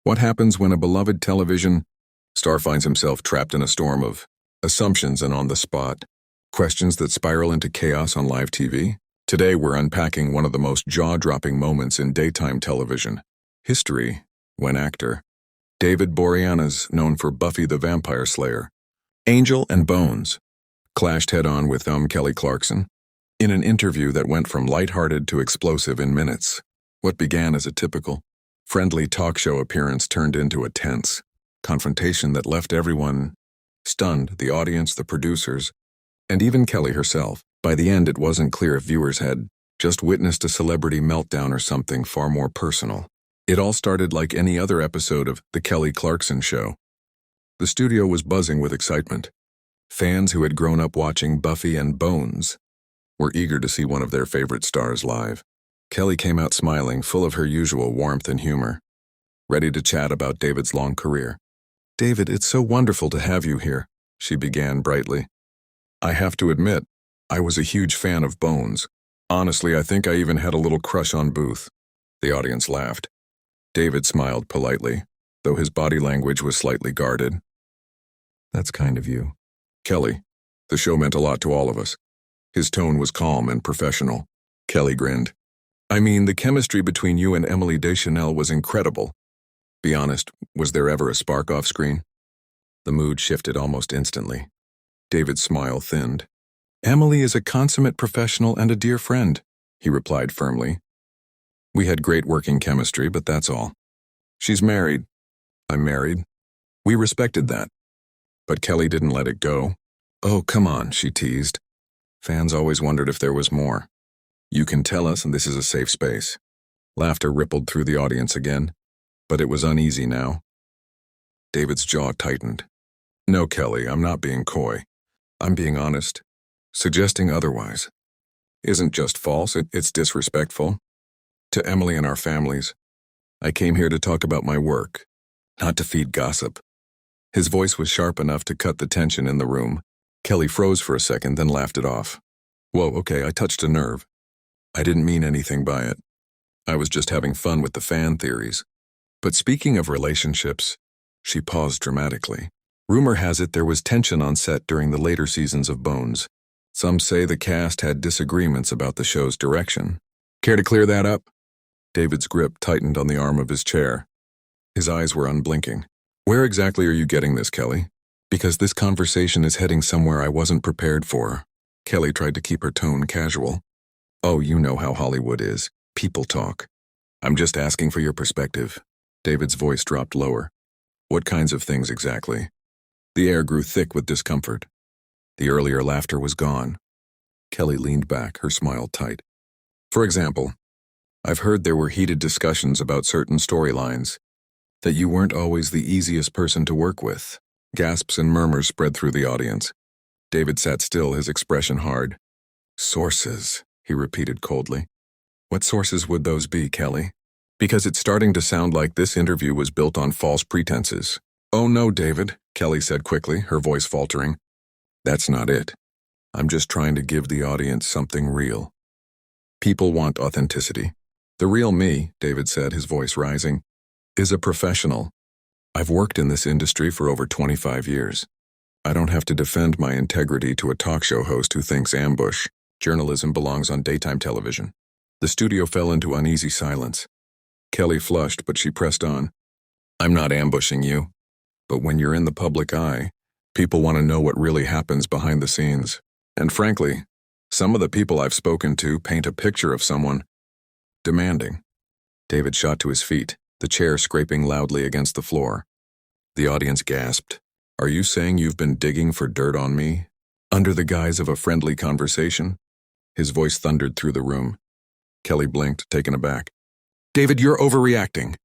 What happens when a beloved television star finds himself trapped in a storm of assumptions and on-the-spot questions that spiral into chaos on live TV? Today we're unpacking one of the most jaw-dropping moments in daytime television history when actor David Boreanaz, known for Buffy the Vampire Slayer, Angel and Bones, clashed head-on with Kelly Clarkson in an interview that went from lighthearted to explosive in minutes. What began as a typical, friendly talk show appearance turned into a tense confrontation that left everyone stunned, the audience, the producers, and even Kelly herself. By the end, it wasn't clear if viewers had just witnessed a celebrity meltdown or something far more personal. It all started like any other episode of The Kelly Clarkson Show. The studio was buzzing with excitement. Fans who had grown up watching Buffy and Bones were eager to see one of their favorite stars live. Kelly came out smiling, full of her usual warmth and humor, ready to chat about David's long career. "David, it's so wonderful to have you here," she began brightly. "I have to admit, I was a huge fan of Bones. Honestly, I think I even had a little crush on Booth." The audience laughed. David smiled politely, though his body language was slightly guarded. "That's kind of you." "Kelly, the show meant a lot to all of us." His tone was calm and professional. Kelly grinned. "I mean, the chemistry between you and Emily Deschanel was incredible. Be honest, was there ever a spark off screen?" The mood shifted almost instantly. David's smile thinned. "Emily is a consummate professional and a dear friend," he replied firmly. "We had great working chemistry, but that's all. She's married. I'm married. We respected that." But Kelly didn't let it go. "Oh, come on," she teased. "Fans always wondered if there was more. You can tell us, and this is a safe space." Laughter rippled through the audience again, but it was uneasy now. David's jaw tightened. "No, Kelly, I'm not being coy. I'm being honest. Suggesting otherwise isn't just false, it's disrespectful. To Emily and our families, I came here to talk about my work, not to feed gossip." His voice was sharp enough to cut the tension in the room. Kelly froze for a second, then laughed it off. "Whoa, okay, I touched a nerve. I didn't mean anything by it. I was just having fun with the fan theories. But speaking of relationships," she paused dramatically. "Rumor has it there was tension on set during the later seasons of Bones. Some say the cast had disagreements about the show's direction. Care to clear that up?" David's grip tightened on the arm of his chair. His eyes were unblinking. "Where exactly are you getting this, Kelly? Because this conversation is heading somewhere I wasn't prepared for." Kelly tried to keep her tone casual. "Oh, you know how Hollywood is. People talk. I'm just asking for your perspective." David's voice dropped lower. "What kinds of things exactly?" The air grew thick with discomfort. The earlier laughter was gone. Kelly leaned back, her smile tight. "For example, I've heard there were heated discussions about certain storylines, that you weren't always the easiest person to work with." Gasps and murmurs spread through the audience. David sat still, his expression hard. "Sources," he repeated coldly. "What sources would those be, Kelly? Because it's starting to sound like this interview was built on false pretenses." "Oh no, David," Kelly said quickly, her voice faltering. "That's not it. I'm just trying to give the audience something real. People want authenticity. The real me," David said, his voice rising, "is a professional. I've worked in this industry for over 25 years. I don't have to defend my integrity to a talk show host who thinks ambush journalism belongs on daytime television." The studio fell into uneasy silence. Kelly flushed, but she pressed on. "I'm not ambushing you. But when you're in the public eye, people want to know what really happens behind the scenes. And frankly, some of the people I've spoken to paint a picture of someone demanding." David shot to his feet, the chair scraping loudly against the floor. The audience gasped. "Are you saying you've been digging for dirt on me, under the guise of a friendly conversation?" His voice thundered through the room. Kelly blinked, taken aback. "David, you're overreacting."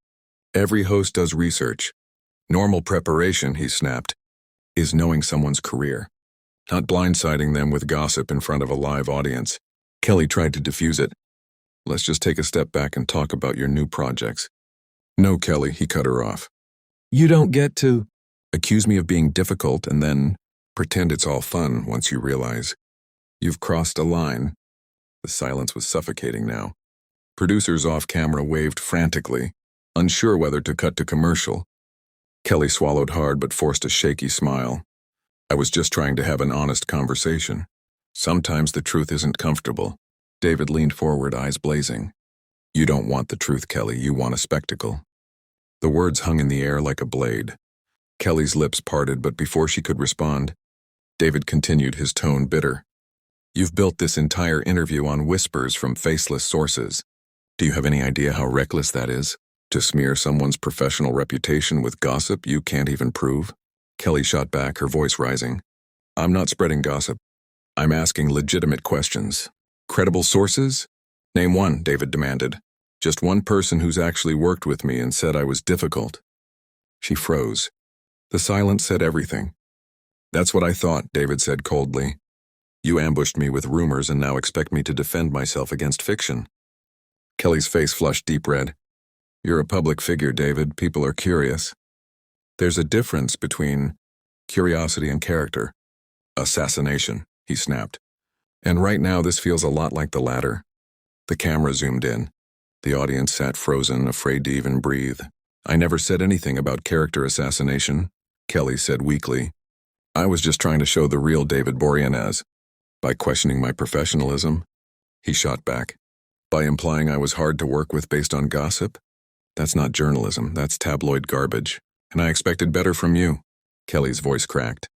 "Every host does research. Normal preparation," he snapped, "is knowing someone's career, not blindsiding them with gossip in front of a live audience." Kelly tried to diffuse it. "Let's just take a step back and talk about your new projects." "No, Kelly," he cut her off. "You don't get to accuse me of being difficult and then pretend it's all fun once you realize you've crossed a line." The silence was suffocating now. Producers off camera waved frantically, unsure whether to cut to commercial. Kelly swallowed hard but forced a shaky smile. I was just trying to have an honest conversation. Sometimes the truth isn't comfortable. David leaned forward, eyes blazing. You don't want the truth, Kelly. You want a spectacle. The words hung in the air like a blade. Kelly's lips parted, but before she could respond, David continued, his tone bitter. You've built this entire interview on whispers from faceless sources. Do you have any idea how reckless that is? To smear someone's professional reputation with gossip you can't even prove? Kelly shot back, her voice rising. I'm not spreading gossip. I'm asking legitimate questions. Credible sources? Name one, David demanded. Just one person who's actually worked with me and said I was difficult. She froze. The silence said everything. That's what I thought, David said coldly. You ambushed me with rumors and now expect me to defend myself against fiction. Kelly's face flushed deep red. You're a public figure, David. People are curious. There's a difference between curiosity and character. Assassination, he snapped. And right now this feels a lot like the latter. The camera zoomed in. The audience sat frozen, afraid to even breathe. I never said anything about character assassination, Kelly said weakly. I was just trying to show the real David Boreanaz. By questioning my professionalism, he shot back. By implying I was hard to work with based on gossip? That's not journalism, that's tabloid garbage. And I expected better from you. Kelly's voice cracked.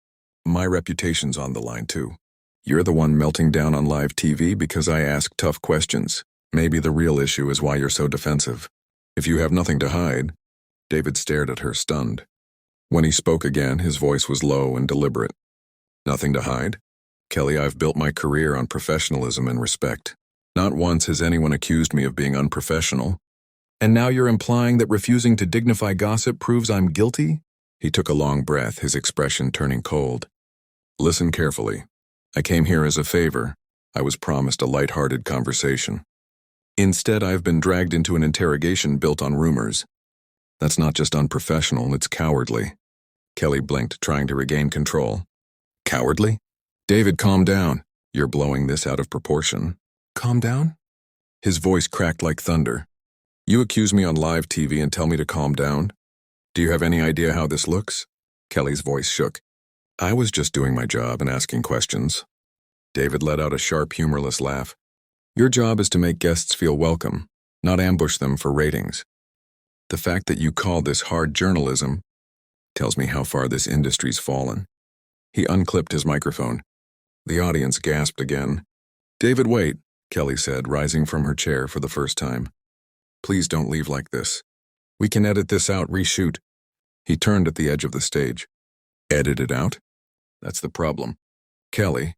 My reputation's on the line too. You're the one melting down on live TV because I ask tough questions. Maybe the real issue is why you're so defensive. If you have nothing to hide, David stared at her, stunned. When he spoke again, his voice was low and deliberate. Nothing to hide? Kelly, I've built my career on professionalism and respect. Not once has anyone accused me of being unprofessional. And now you're implying that refusing to dignify gossip proves I'm guilty? He took a long breath, his expression turning cold. Listen carefully. I came here as a favor. I was promised a lighthearted conversation. Instead, I've been dragged into an interrogation built on rumors. That's not just unprofessional, it's cowardly. Kelly blinked, trying to regain control. Cowardly? David, calm down. You're blowing this out of proportion. Calm down? His voice cracked like thunder. You accuse me on live TV and tell me to calm down? Do you have any idea how this looks? Kelly's voice shook. I was just doing my job and asking questions. David let out a sharp, humorless laugh. Your job is to make guests feel welcome, not ambush them for ratings. The fact that you call this hard journalism tells me how far this industry's fallen. He unclipped his microphone. The audience gasped again. David, wait, Kelly said, rising from her chair for the first time. Please don't leave like this. We can edit this out, reshoot. He turned at the edge of the stage. Edit it out? That's the problem. Kelly,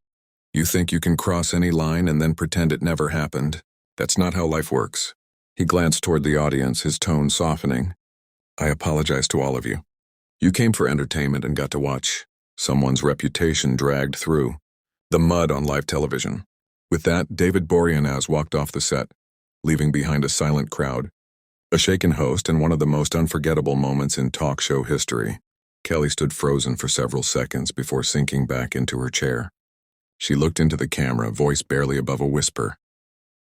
you think you can cross any line and then pretend it never happened? That's not how life works. He glanced toward the audience, his tone softening. I apologize to all of you. You came for entertainment and got to watch someone's reputation dragged through the mud on live television. With that, David Boreanaz walked off the set, leaving behind a silent crowd, a shaken host, and one of the most unforgettable moments in talk show history. Kelly stood frozen for several seconds before sinking back into her chair. She looked into the camera, voice barely above a whisper.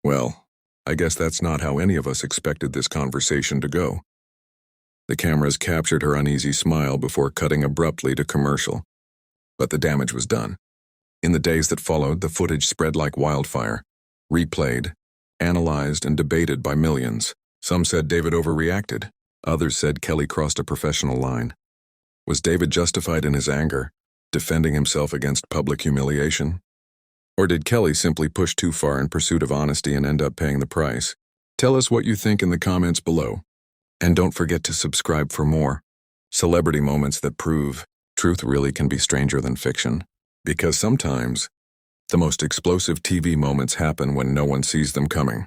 Well, I guess that's not how any of us expected this conversation to go. The cameras captured her uneasy smile before cutting abruptly to commercial. But the damage was done. In the days that followed, the footage spread like wildfire, replayed, analyzed, and debated by millions. Some said David overreacted. Others said Kelly crossed a professional line. Was David justified in his anger, defending himself against public humiliation? Or did Kelly simply push too far in pursuit of honesty and end up paying the price? Tell us what you think in the comments below. And don't forget to subscribe for more celebrity moments that prove truth really can be stranger than fiction. Because sometimes, the most explosive TV moments happen when no one sees them coming.